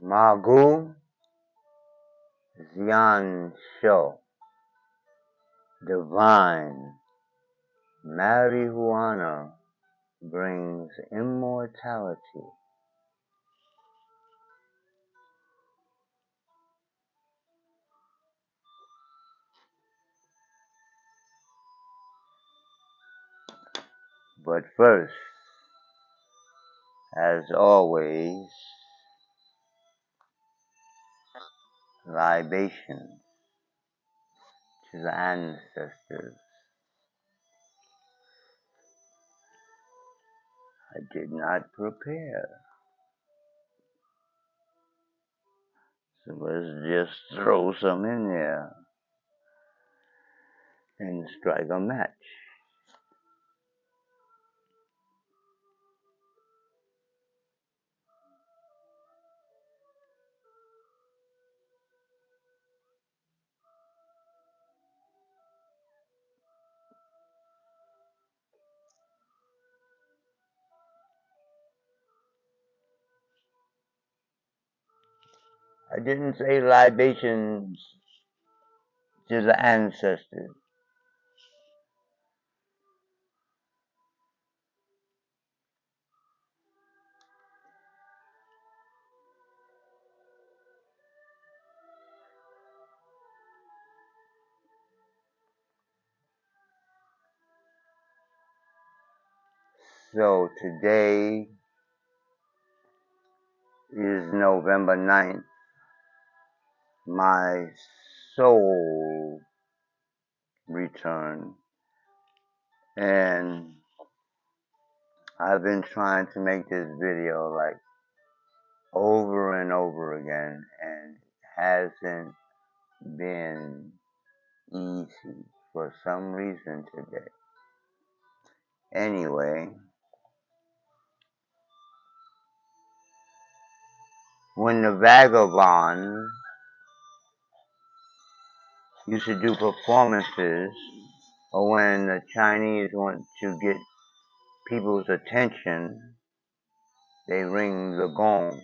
Magu Zian Show, divine marijuana brings immortality. But first, as always, libation to the ancestors. I did not prepare. So let's just throw some in there and strike a match. I didn't say libations to the ancestors. So today is November 9th. My soul returned. And I've been trying to make this video like over and over again, and it hasn't been easy for some reason today. Anyway, when the Vagabond used to do performances, or when the Chinese want to get people's attention, they ring the gong.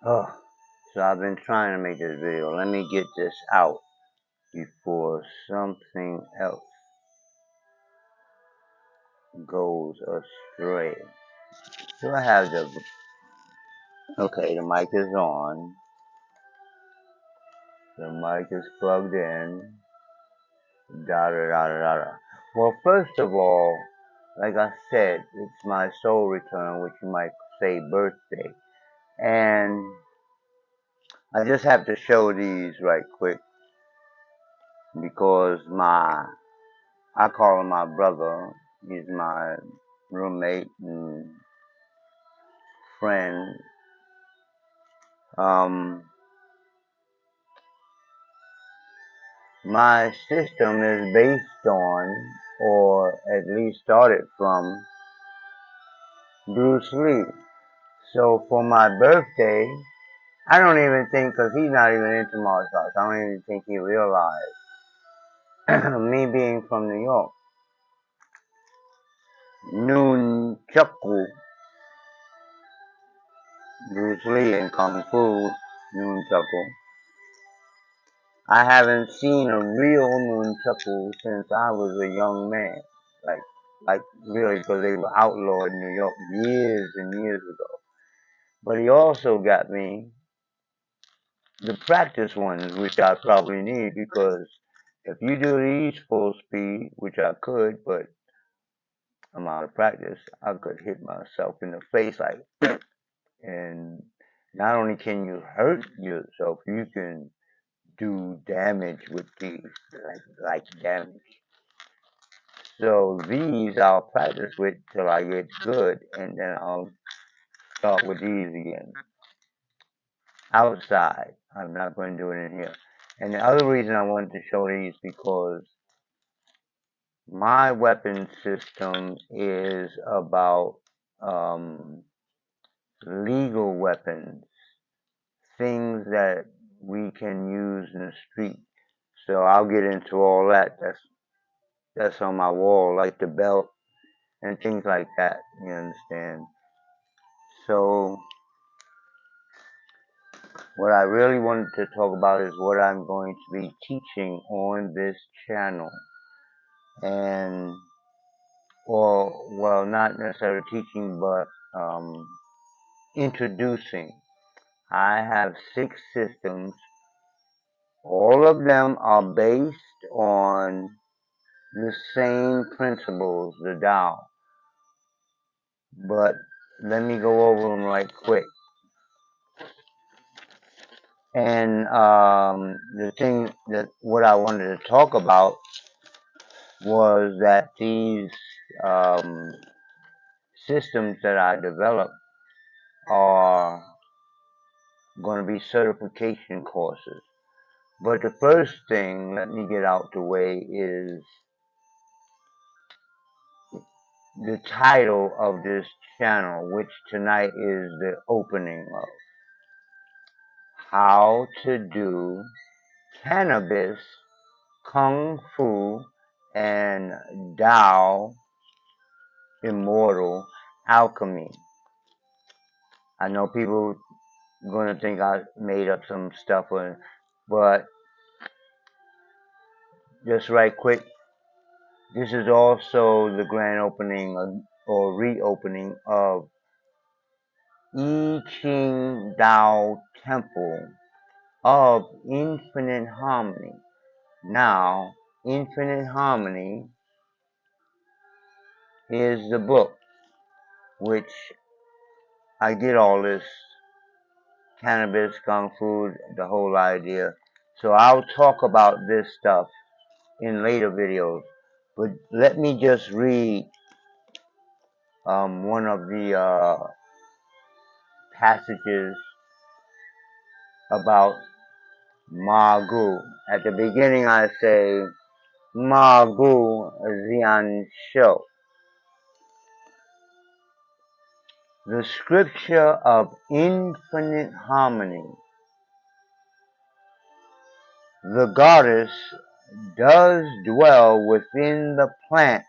Oh, so I've been trying to make this video. Let me get this out before something else goes astray. So I have okay, the mic is on. The mic is plugged in. Da da da da da. Well, first of all, like I said, it's my soul return, which you might say birthday. And I just have to show these right quick because I call him my brother. He's my roommate and friend. My system is based on, or at least started from, Bruce Lee. So for my birthday, I don't even think, because he's not even into martial arts, I don't even think he realized, me being from New York, Nunchaku, Bruce Lee and Kung Fu, Nunchaku, I haven't seen a real nunchaku since I was a young man. Like, like really, because they were outlawed in New York years and years ago. But he also got me the practice ones, which I probably need because if you do these full speed, which I could, but I'm out of practice, I could hit myself in the face like, and not only can you hurt yourself, you can do damage with these, like damage. So these I'll practice with till I get good, and then I'll start with these again. Outside, I'm not going to do it in here. And the other reason I wanted to show these because my weapon system is about legal weapons, things that we can use in the street. So I'll get into all that. That's on my wall, like the belt and things like that. You understand? So what I really wanted to talk about is what I'm going to be teaching on this channel, and or well, not necessarily teaching, but introducing. I have 6 systems. All of them are based on the same principles, the Tao. But let me go over them right quick. And the thing that what I wanted to talk about was that these um, systems that I developed are going to be certification courses. But the first thing, let me get out the way, is the title of this channel, which tonight is the opening of How to Do Cannabis, Kung Fu, and Tao Immortal Alchemy. I know people gonna think I made up some stuff, but just right quick, this is also the grand opening or reopening of I Ching Dao Temple of Infinite Harmony. Now, Infinite Harmony is the book which I did all this cannabis, kung fu, the whole idea. So I'll talk about this stuff in later videos. But let me just read one of the passages about Magu. At the beginning I say Magu Zian Sho. The scripture of infinite harmony. The goddess does dwell within the plant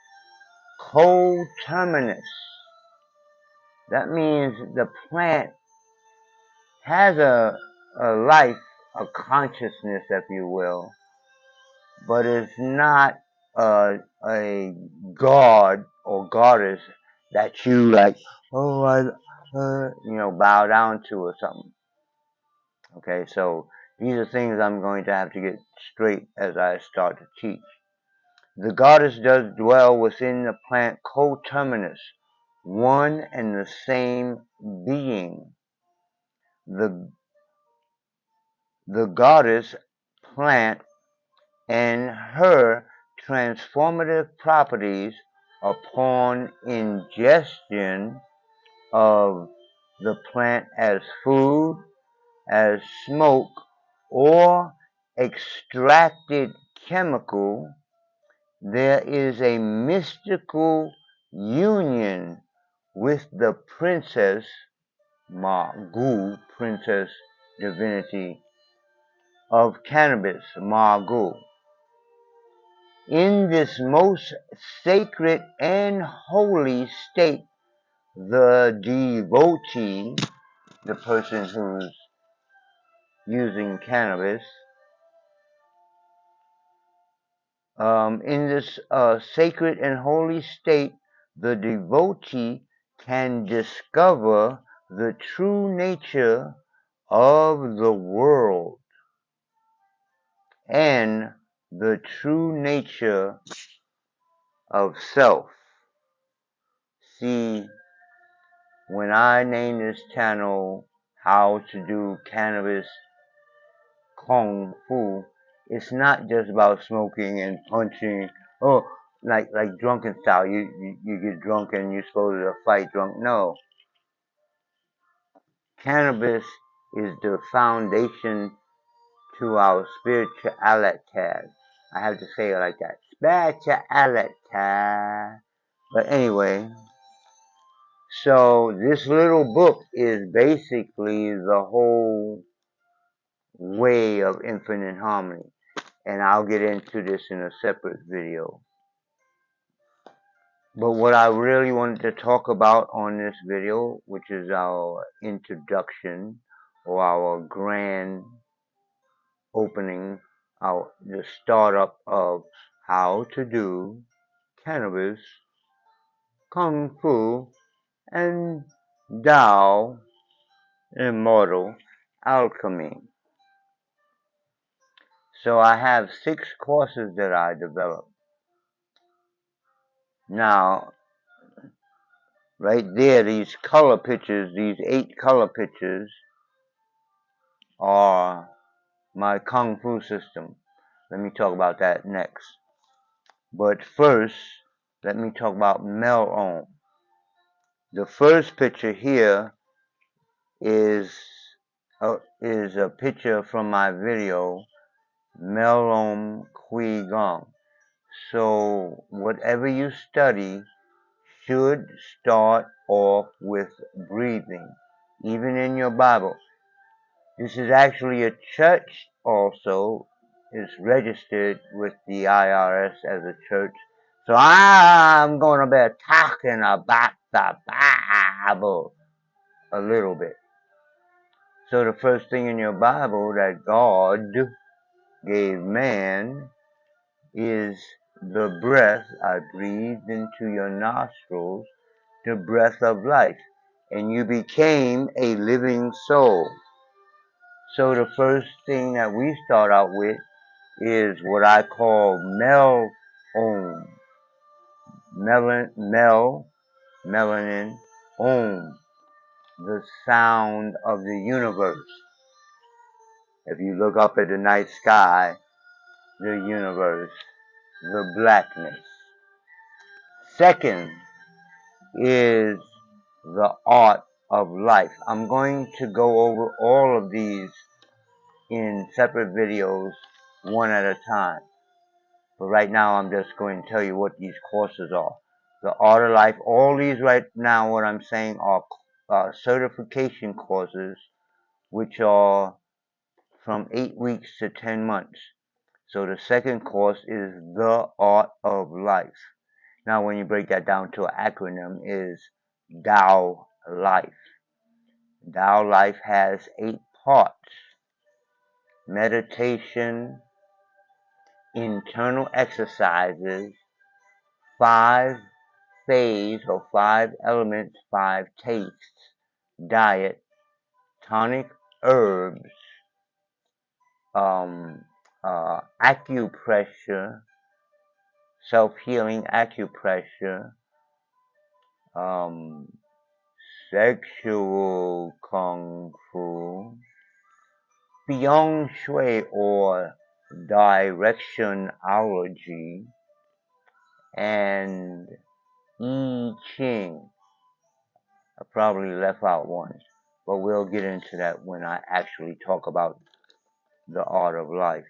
coterminous. That means the plant has a life, a consciousness, if you will, but it's not a god or goddess that you like, oh, bow down to or something. Okay, so these are things I'm going to have to get straight as I start to teach. The goddess does dwell within the plant coterminous, one and the same being. The goddess plant and her transformative properties upon ingestion of the plant as food, as smoke, or extracted chemical, there is a mystical union with the princess Magu, princess divinity of cannabis, Magu. In this most sacred and holy state, the devotee, the person who's using cannabis, In this sacred and holy state, the devotee can discover the true nature of the world and the true nature of self. See, when I named this channel How to Do Cannabis Kung Fu, it's not just about smoking and punching. Oh, like drunken style. You get drunk and you're supposed to fight drunk. No, cannabis is the foundation to our spirituality. I have to say it like that. Spirituality. But anyway, so this little book is basically the whole way of infinite harmony. And I'll get into this in a separate video. But what I really wanted to talk about on this video, which is our introduction or our grand opening, the startup of how to do cannabis, kung fu, and Tao immortal alchemy. So I have 6 courses that I developed. Now, right there, these color pictures, these 8 color pictures are my Kung Fu system. Let me talk about that next. But first, let me talk about Melon. The first picture here is a picture from my video, Melon Kui Gong. So whatever you study should start off with breathing, even in your Bible. This is actually a church also. It's registered with the IRS as a church. So I'm going to be talking about the Bible a little bit. So the first thing in your Bible that God gave man is the breath. I breathed into your nostrils the breath of life, and you became a living soul. So the first thing that we start out with is what I call melanin, the sound of the universe. If you look up at the night sky, the universe, the blackness. Second is the art of life. I'm going to go over all of these in separate videos, one at a time. But right now, I'm just going to tell you what these courses are. The Art of Life, all these right now, what I'm saying are certification courses, which are from 8 weeks to 10 months. So the second course is The Art of Life. Now, when you break that down to an acronym, is Tao Life. Tao Life has 8 parts: meditation, internal exercises, 5 phase or 5 elements, 5 tastes, diet, tonic herbs, acupressure, self-healing acupressure, sexual kung fu, feng shui or directionology, and I Ching. I probably left out one, but we'll get into that when I actually talk about the art of life.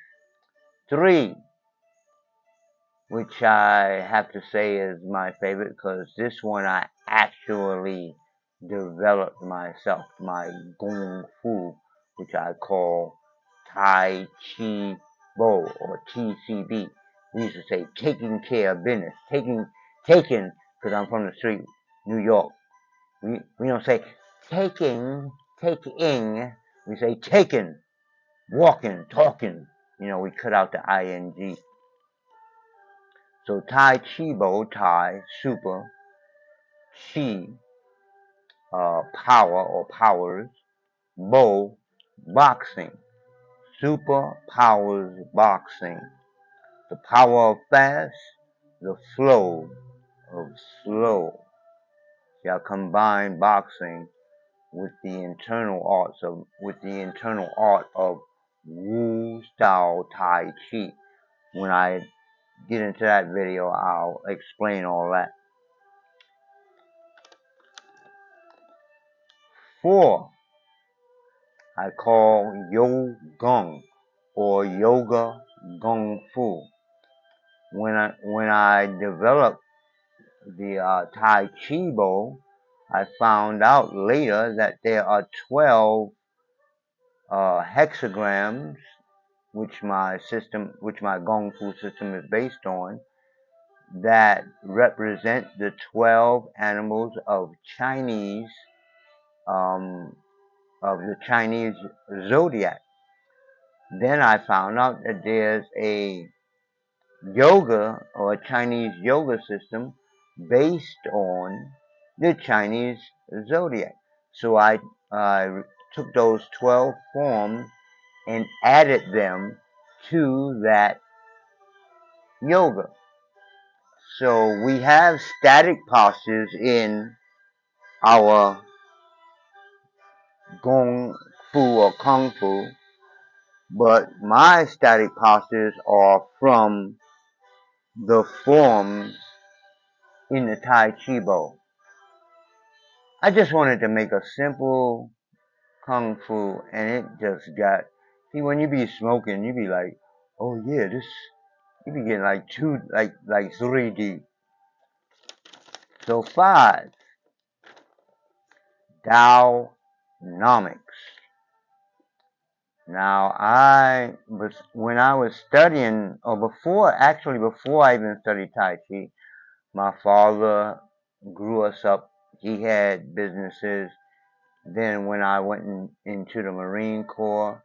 3, which I have to say is my favorite because this one I actually developed myself, my Kung Fu, which I call Tai Chi Bo or TCB. We used to say taking care of business, taking, because I'm from the street, New York. We don't say taking, we say taking, walking, talking. We cut out the ing. So Tai Chi Bo, Tai, super, Chi, power or powers, Bo, boxing, super powers boxing, the power of fast, the flow of slow. Shall combine boxing with the internal art of Wu style Tai Chi. When I get into that video, I'll explain all that. 4, I call Yo Gong or Yoga Gong Fu. When I developed the Tai Chi Bo, I found out later that there are 12 hexagrams, which my Gong Fu system is based on, that represent the 12 animals of the Chinese zodiac. Then I found out that there's a yoga or a Chinese yoga system based on the Chinese zodiac. So I took those 12 forms and added them to that yoga. So we have static postures in our Gong Fu or Kung Fu, but my static postures are from the forms in the Tai Chi Bo. I just wanted to make a simple Kung Fu, and it just got, see, when you be smoking, you be like, oh yeah, you be getting like 3D. So 5, Daonomics. Now when I was studying, or before I even studied Tai Chi, my father grew us up. He had businesses. Then when I went into the Marine Corps,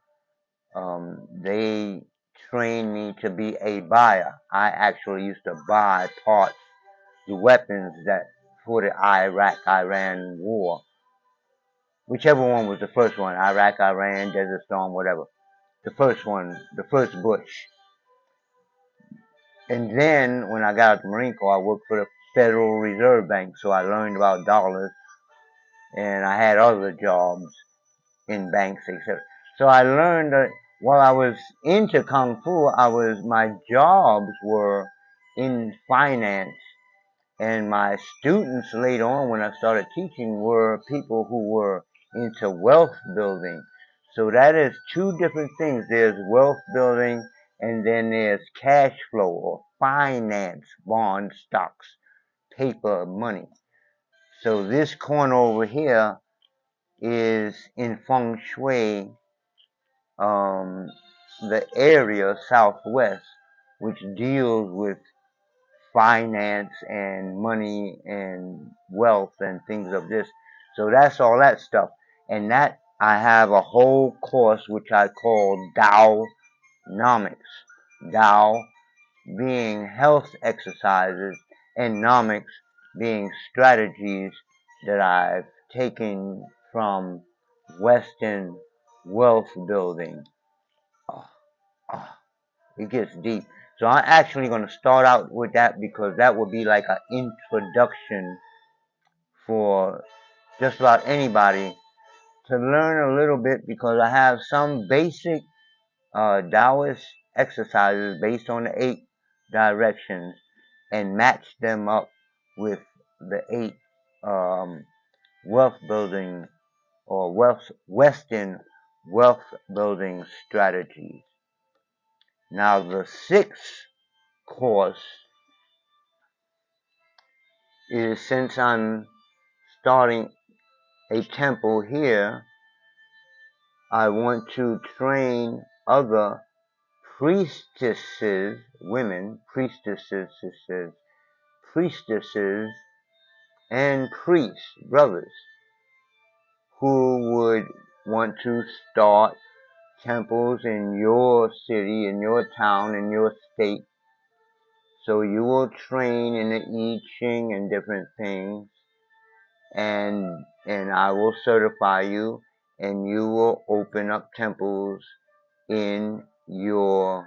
they trained me to be a buyer. I actually used to buy parts, the weapons that for the Iraq-Iran war. Whichever one was the first one, Iraq, Iran, Desert Storm, whatever. The first one, the first Bush. And then when I got out of the Marine Corps, I worked for the Federal Reserve Bank, so I learned about dollars, and I had other jobs in banks, etc. So I learned that while I was into Kung Fu, my jobs were in finance, and my students later on when I started teaching were people who were into wealth building. So that is two different things. There's wealth building and then there's cash flow or finance, bonds, stocks, paper, money. So this corner over here is in feng shui, the area southwest, which deals with finance and money and wealth and things of this. So that's all that stuff. And that I have a whole course which I call Daonomics. Dao being health exercises and nomics being strategies that I've taken from Western wealth building. Ah, ah, it gets deep. So I'm actually going to start out with that because that would be like an introduction for just about anybody to learn a little bit, because I have some basic Taoist exercises based on the 8 directions and match them up with the 8 wealth building or Western wealth building strategies. Now the 6th course is, since I'm starting a temple here, I want to train other priestesses, women, priestesses, and priests, brothers, who would want to start temples in your city, in your town, in your state. So you will train in the I Ching and different things, and I will certify you, and you will open up temples in your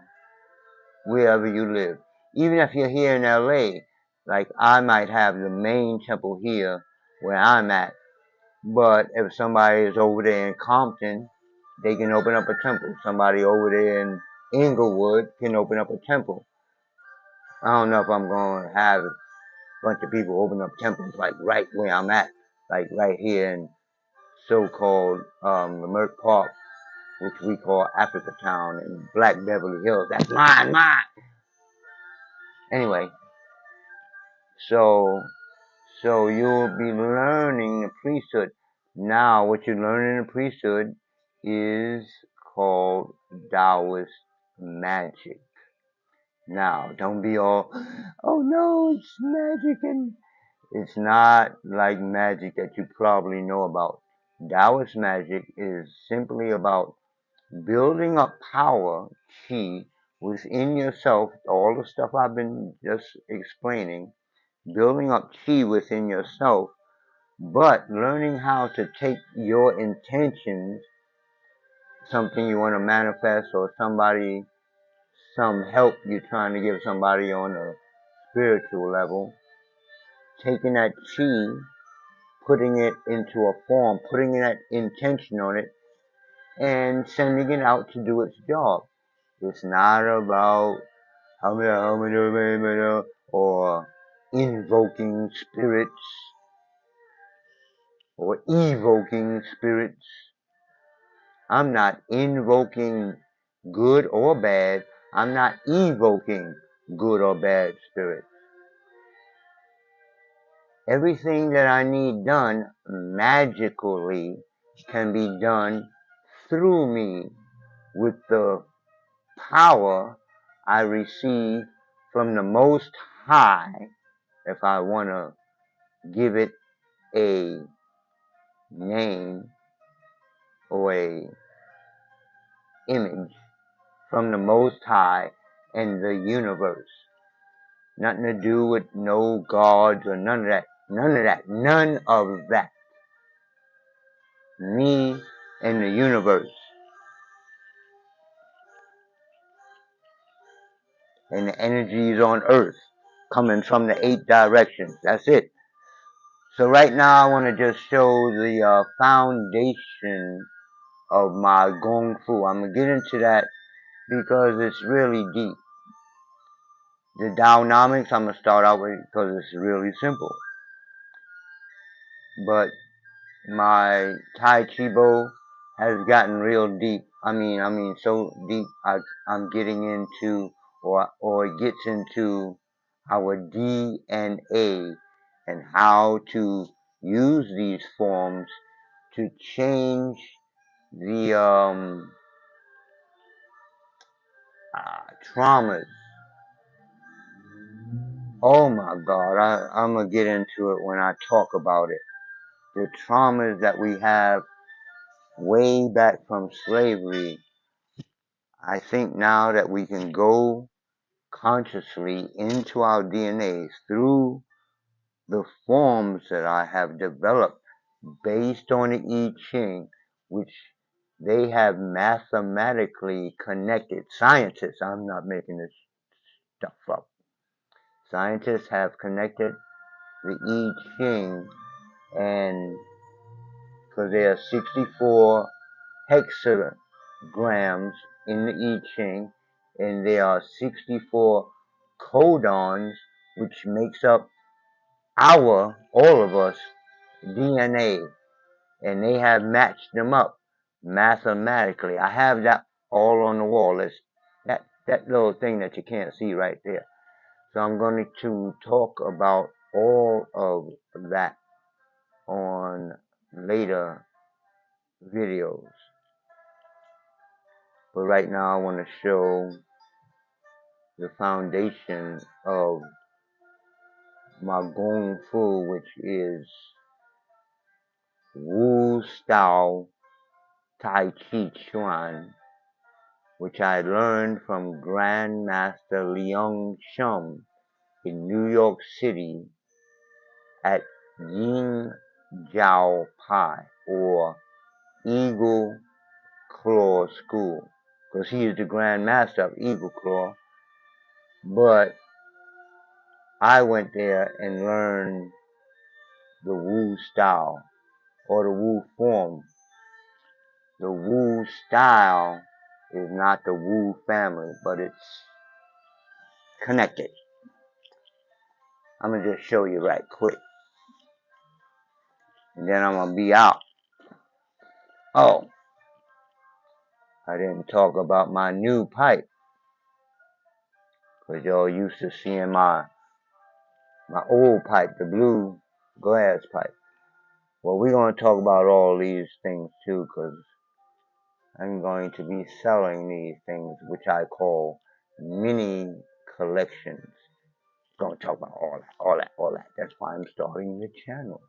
wherever you live. Even if you're here in LA, like I might have the main temple here where I'm at, but if somebody is over there in Compton, they can open up a temple. Somebody over there in Inglewood can open up a temple. I don't know if I'm going to have a bunch of people open up temples like right where I'm at, like right here in so-called Leimert Park, which we call Africa Town, in Black Beverly Hills. That's mine. Anyway, so you'll be learning the priesthood. Now, what you learn in the priesthood is called Taoist magic. Now, don't be all, oh no, it's magic, and it's not like magic that you probably know about. Taoist magic is simply about building up power, chi, within yourself, all the stuff I've been just explaining, building up chi within yourself, but learning how to take your intentions, something you want to manifest, or somebody, some help you're trying to give somebody on a spiritual level, taking that chi, putting it into a form, putting that intention on it, and sending it out to do its job. It's not about or invoking spirits or evoking spirits. I'm not invoking good or bad. I'm not evoking good or bad spirits. Everything that I need done magically can be done through me with the power I receive from the Most High, if I want to give it a name or a image, from the Most High and the universe. Nothing to do with no gods or none of that. None of that. None of that. Me and the universe. And the energies on earth coming from the 8 directions. That's it. So right now I want to just show the foundation of my Gong Fu. I'm going to get into that because it's really deep. The Daonomics I'm going to start out with because it's really simple. But my Tai Chi Bo has gotten real deep. I mean so deep I'm getting into or it gets into our DNA and how to use these forms to change the traumas. Oh my God, I'm gonna get into it when I talk about it. The traumas that we have way back from slavery. I think now that we can go consciously into our DNAs through the forms that I have developed based on the I Ching, which they have mathematically connected. Scientists, I'm not making this stuff up. Scientists have connected the I Ching, and because there are 64 hexagrams in the I Ching, and there are 64 codons, which makes up all of us, DNA, and they have matched them up mathematically. I have that all on the wall. It's that little thing that you can't see right there. So I'm going to talk about all of that on later videos. But right now I want to show the foundation of my Gong Fu, which is Wu Style Tai Chi Chuan, which I learned from Grandmaster Leung Shum. in New York City at Yin Jiao Pai, or Eagle Claw School, because he is the Grand Master of Eagle Claw. But I went there and learned the Wu style, or the Wu form. The Wu style is not the Wu family, but it's connected. I'm gonna just show you right quick, and then I'm gonna be out. Oh, I didn't talk about my new pipe, because y'all used to seeing my old pipe, the blue glass pipe. Well, we're gonna talk about all these things too, because I'm going to be selling these things, which I call mini collections. Gonna talk about all that. That's why I'm starting the channel.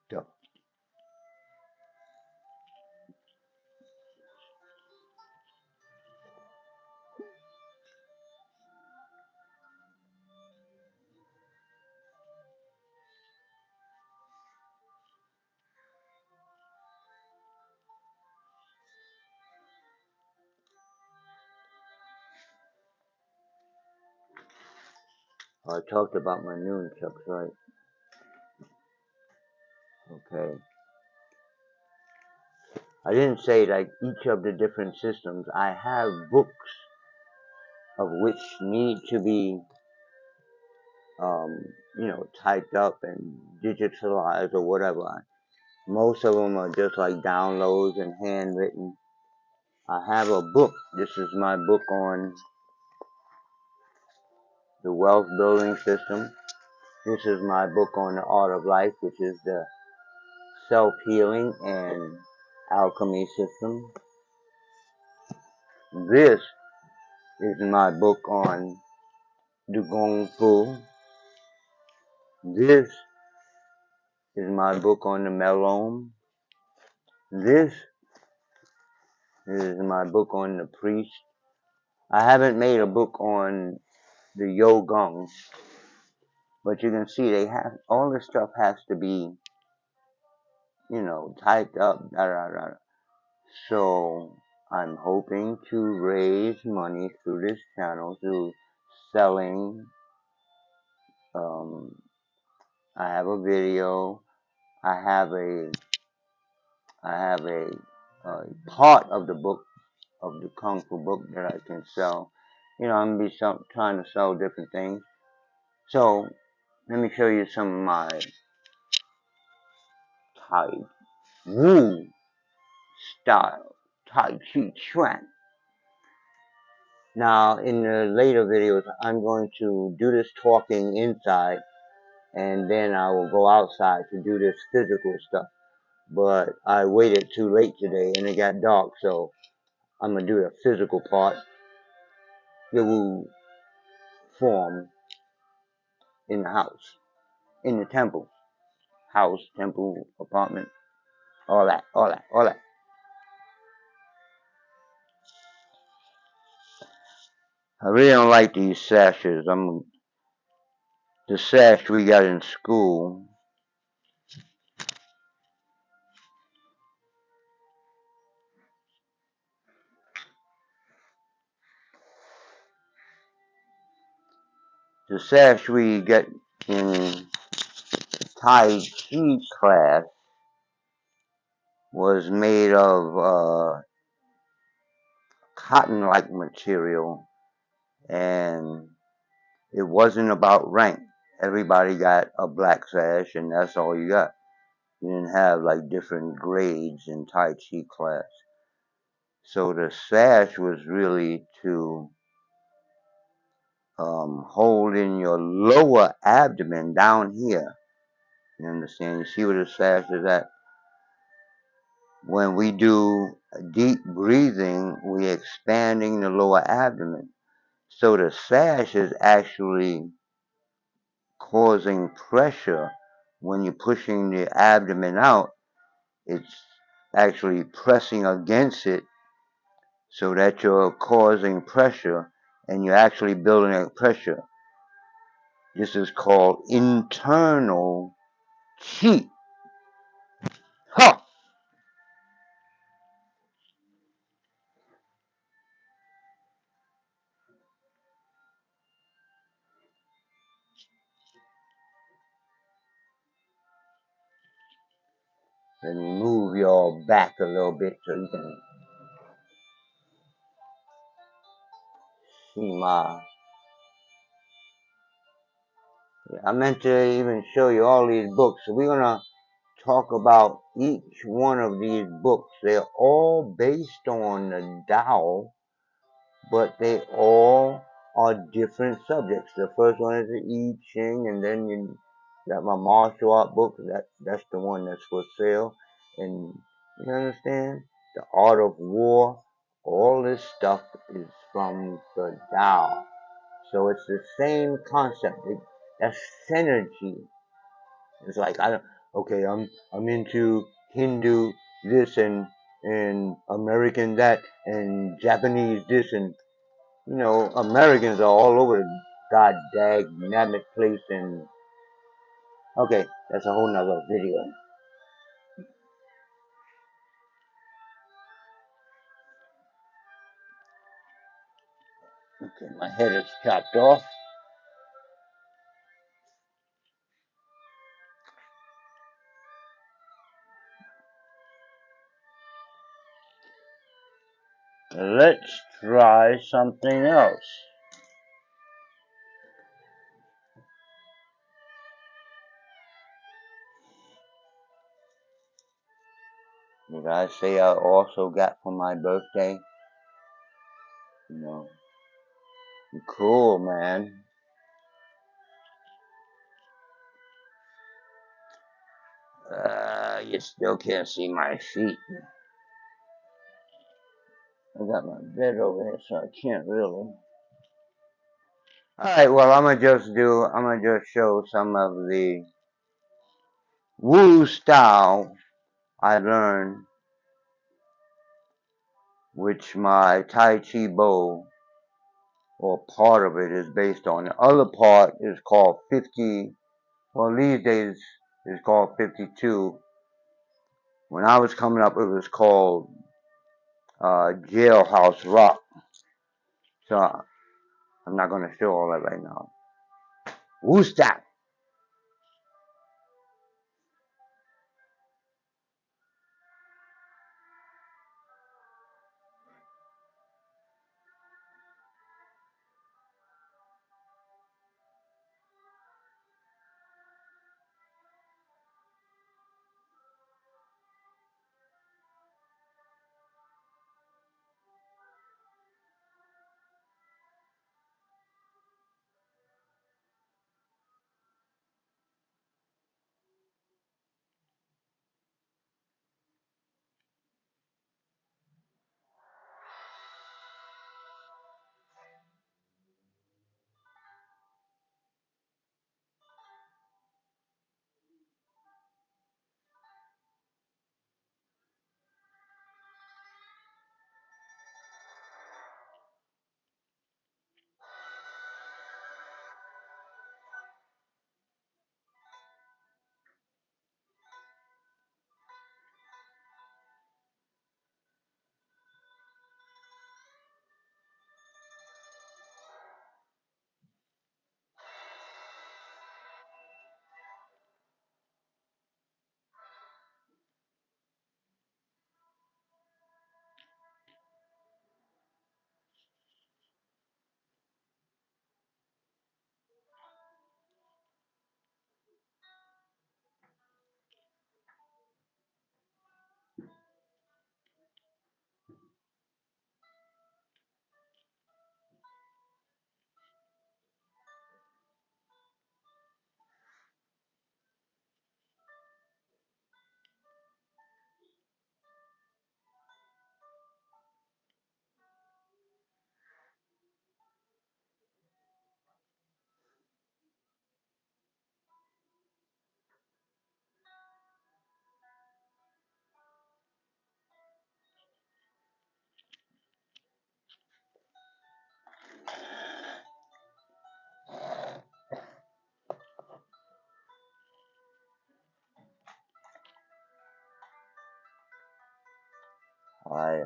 Duh. I talked about my nunchucks, right? Okay. I didn't say like each of the different systems. I have books of which need to be, typed up and digitalized or whatever. Most of them are just like downloads and handwritten. I have a book. This is my book on the wealth building system. This is my book on the art of life, which is the self-healing and alchemy system. This is my book on the Gong Fu. This is my book on the Melome. This is my book on the priest. I haven't made a book on the Yogong, but you can see they have all this stuff has to be, typed up. Da, da, da. So I'm hoping to raise money through this channel through selling. Um, I have a video. I have a part of the book, of the Kung Fu book, that I can sell. I'm gonna be trying to sell different things. So let me show you some of my Tai Wu style Tai Chi Chuan. Now, in the later videos, I'm going to do this talking inside, and then I will go outside to do this physical stuff. But I waited too late today, and it got dark, so I'm gonna do the physical part, the Wu form in the house, in the temple, house, temple, apartment, all that, all that, all that. I really don't like these sashes. The sash we got in school. The sash we get in Tai Chi class was made of cotton-like material, and it wasn't about rank. Everybody got a black sash, and that's all you got. You didn't have like different grades in Tai Chi class. So the sash was really to hold in your lower abdomen down here. You understand? You see where the sash is at? When we do deep breathing, we're expanding the lower abdomen. So the sash is actually causing pressure when you're pushing the abdomen out. It's actually pressing against it so that you're causing pressure, and you're actually building up pressure. This is called internal chi. Ha! Let me move y'all back a little bit so you can see my. I meant to even show you all these books. So we're gonna talk about each one of these books. They're all based on the Tao, but they all are different subjects. The first one is the I Ching, and then you got my martial art book. That's the one that's for sale. And you understand the art of war. All this stuff is from the Tao, so it's the same concept. That's synergy. It's like I don't. Okay, I'm into Hindu this and American that and Japanese this and Americans are all over the god dag nabbit place and okay, that's a whole nother video. Okay, my head is chopped off. Let's try something else. Did I say I also got for my birthday? No. Cool, man. You still can't see my feet. I got my bed over here, so I can't really. Alright, well, I'm gonna just show some of the Wu style I learned, which my Tai Chi Bo, or part of it, is based on. The other part is called 50, well, these days it's called 52. When I was coming up, it was called Jailhouse Rock. So I'm not gonna show all that right now. Wu style.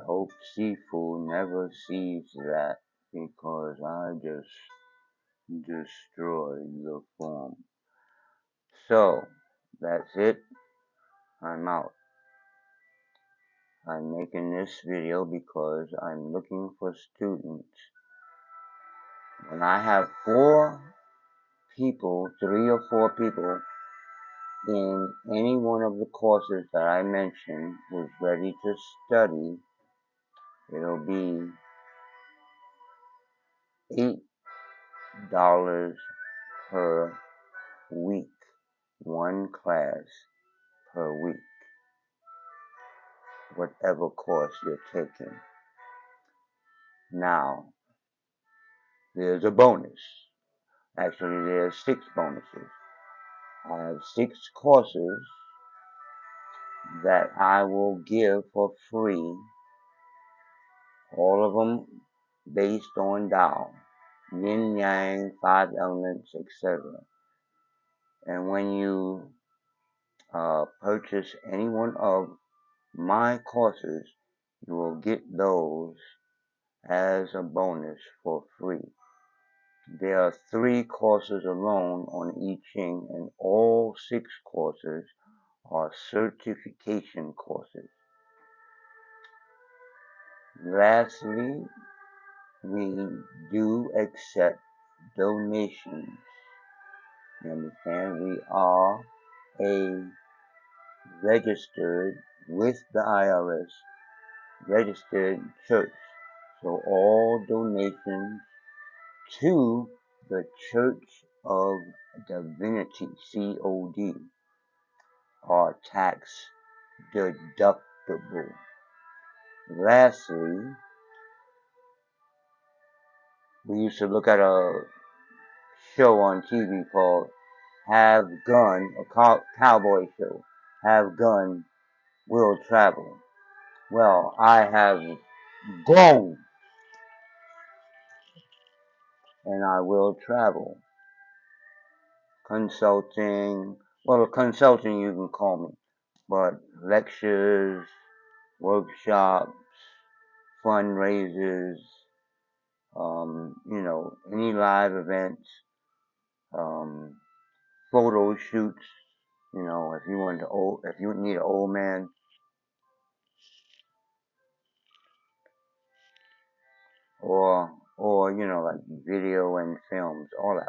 hope Sifu never sees that because I just destroyed the form. So, that's it. I'm out. I'm making this video because I'm looking for students. When I have 3 or 4 people in any one of the courses that I mentioned who's ready to study, it'll be $8 per week. One class per week, whatever course you're taking. Now, there's a bonus. Actually, there's 6 bonuses. I have 6 courses that I will give for free, all of them based on Tao, Yin Yang, 5 elements, etc. And when you purchase any one of my courses, you will get those as a bonus for free. There are 3 courses alone on I Ching, and all 6 courses are certification courses. Lastly, we do accept donations. You understand? We are a registered with the IRS, registered church. So all donations to the Church of Divinity, COD, are tax deductible. Lastly, we used to look at a show on TV called Have Gun, a cowboy show. Have Gun Will Travel. Well, I have gone and I will travel. Consulting, well, consulting you can call me, but lectures, workshops, fundraisers, any live events, photo shoots, if you need an old man, or like video and films, all that.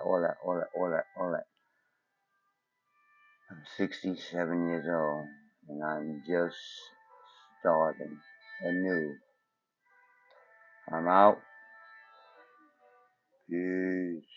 I'm 67 years old, and I'm just starting anew. I'm out. Peace.